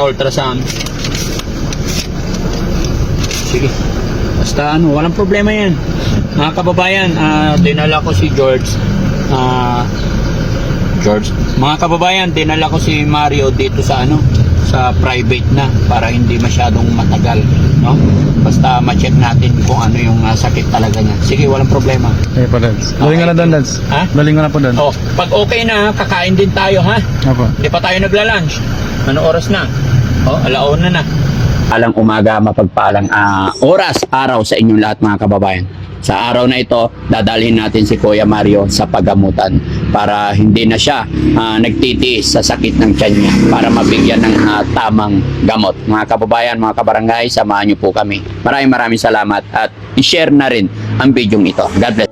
ultrasound. Sige. Basta ano, walang problema yan. Mga kababayan, dinala ko si George. Mga kababayan, dinala ko si Mario dito sa ano, sa private na para hindi masyadong matagal, no? Basta ma-check natin kung ano yung sakit talaga niya. Sige, walang problema. Okay po, Dads. Daling na doon, Dads. Ha? Daling na po doon. Oh, pag okay na, kakain din tayo, ha? Opo. Hindi pa tayo nagla-lunch. Ano oras na? Oh, alauna na. Alang umaga, mapagpalang oras, araw sa inyong lahat mga kababayan. Sa araw na ito, dadalhin natin si Kuya Mario sa paggamutan para hindi na siya nagtitiis sa sakit ng tiyan niya, para mabigyan ng tamang gamot. Mga kababayan, mga kabarangay, samahan niyo po kami. Maraming salamat at i-share na rin ang video ito. God bless.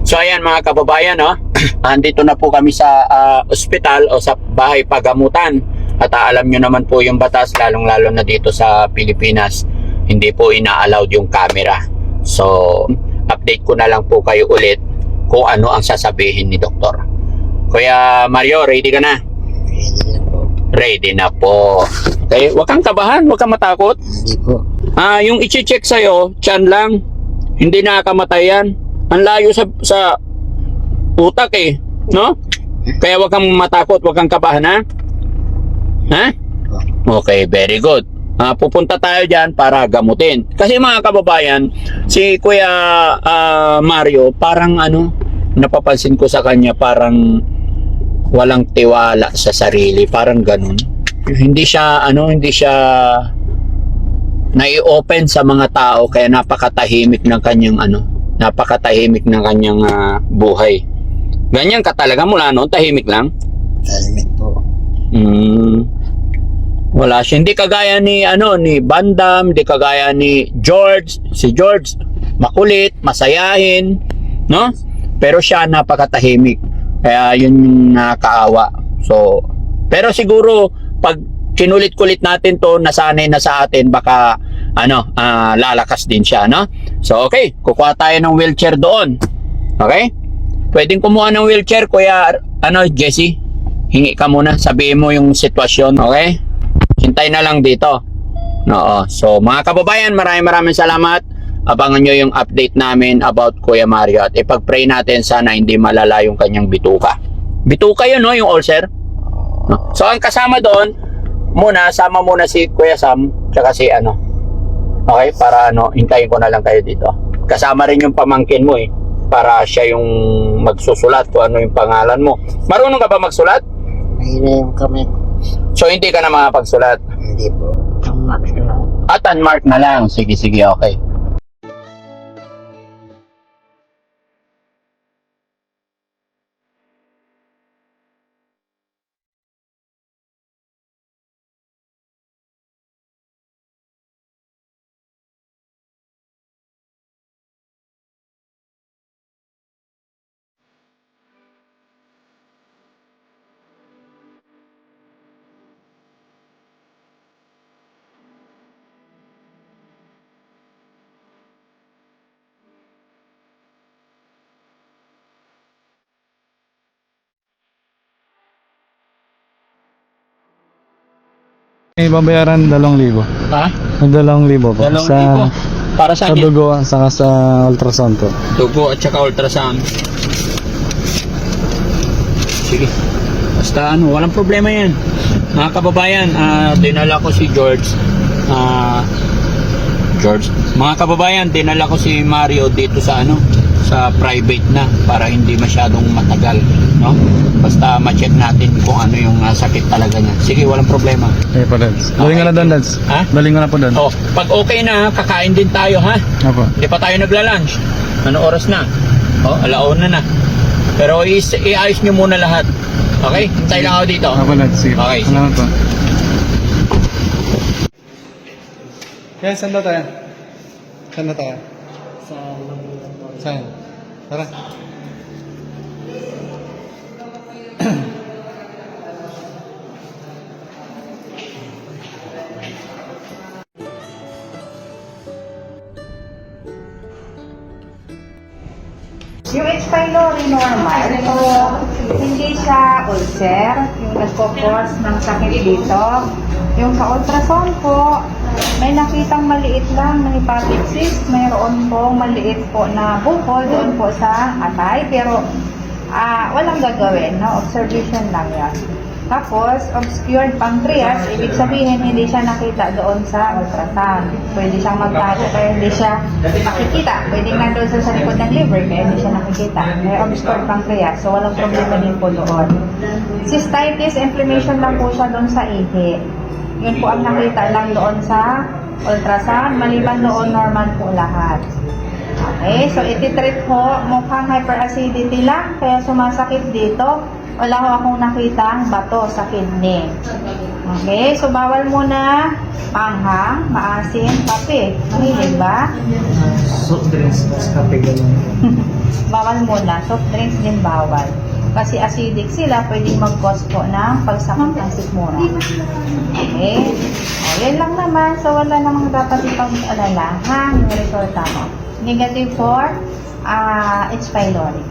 So ayan mga kababayan, no? Andito na po kami sa ospital o sa bahay pagamutan. At alam nyo naman po yung batas, lalong-lalo na dito sa Pilipinas, hindi po ina-allowed yung camera. So update ko na lang po kayo ulit kung ano ang sasabihin ni doktor. Kuya Mario, ready ka na? Ready na po. Okay, wag kang kabahan, wag kang matakot. Hindi po. Yung i-check sa'yo, tiyan lang, hindi nakakamatay yan. Ang layo sa utak eh, no? Kaya wag kang matakot, wag kang kabahan, ha? Ha? Okay, very good. Pupunta tayo dyan para gamutin. Kasi mga kababayan, si Kuya Mario, parang ano, napapansin ko sa kanya, parang walang tiwala sa sarili, parang ganun. Hindi siya nai-open sa mga tao, kaya napakatahimik ng kanyang buhay. Ganyan ka talaga mula noon, tahimik lang? Tahimik po. Wala siya, hindi kagaya ni Bandam, hindi kagaya ni George. Si George makulit, masayahin, no? Pero siya napakatahimik. Kaya yun yung nakakaawa. So, pero siguro pag kinulit-kulit natin to, nasanay na sa atin, baka lalakas din siya, no? So, okay, kukuha tayo ng wheelchair doon. Okay? Pwedeng kumuha ng wheelchair, Kuya Jesse. Hingi ka muna, sabihin mo yung sitwasyon, okay? Hintay na lang dito. Oo. So, mga kababayan, maraming salamat. Abangan nyo yung update namin about Kuya Mario at ipag-pray natin sana hindi malala yung kanyang bituka. Bituka yun, no? Yung ulcer. No? So, ang kasama doon, sama muna si Kuya Sam, tsaka si Okay, para hintayin ko na lang kayo dito. kasama rin yung pamangkin mo eh. Para siya yung magsusulat kung ano yung pangalan mo. Marunong ka ba magsulat? Mahina yung kamay ko. So hindi ka na makapagsulat? Hindi po. Ang max na. At unmarked na lang. Sige, okay. May babayaran 2,000. Ha? 2,000 po. 2,000? Para Sa saan yun? dugo, saka sa ultrasound po. Dugo at saka ultrasound. Sige. Basta ano, walang problema yan. Mga kababayan, dinala ko si George. Mga kababayan, dinala ko si Mario dito sa ano, sa private na para hindi masyadong matagal, no? Basta ma-check natin kung ano yung sakit talaga niya. Sige, walang problema. Okay po, Dads. Daling ka na doon, Dads. Ha? Daling ka na po doon. Oh, pag okay na, kakain din tayo, ha? Opo. Hindi pa tayo nagla-lunch. Ano oras na? Oh, alauna na. Pero iayos nyo muna lahat. Okay? Hintay lang ako dito. Opo, Dads. Sige. Okay, sige. Salamat po. Kaya, saan daw tayo? Saan na tayo? Saan? Tara. Yung H. pylori normal, so hindi siya ulcer, yung nagpo-cause ng sakit dito. Yung sa ultrasound po, may nakitang maliit lang na hepatic cyst, mayroon pong maliit po na bukol doon po sa atay, pero walang gagawin, no? Observation lang yan. Tapos, obscured pancreas, ibig sabihin hindi siya nakita doon sa ultrasound. Pwede siyang magtago kaya hindi siya makikita. Pwede nandun sa likod ng liver kaya hindi siya nakikita. May obscured pancreas, so walang problema din po doon. Cystitis, inflammation lang po siya doon sa ihi. Yun po ang nakita lang doon sa ultrasound. Maliban doon, normal po lahat. Okay, so ititreat po, mukhang hyperacidity lang, kaya sumasakit dito. Wala ko akong nakitang bato sa kidney. Okay, so bawal muna panghang, maasim, kape. Mahilig ba? Soft drinks, kape gano'n. Bawal muna, soft drinks din bawal. Kasi acidic sila, pwedeng mag-cause po ng pagsakit ng sikmura. Okay? O, yan lang naman. So, wala namang dapat ipag-alala. Ha? Yung resulta mo. Negative for H. pylori.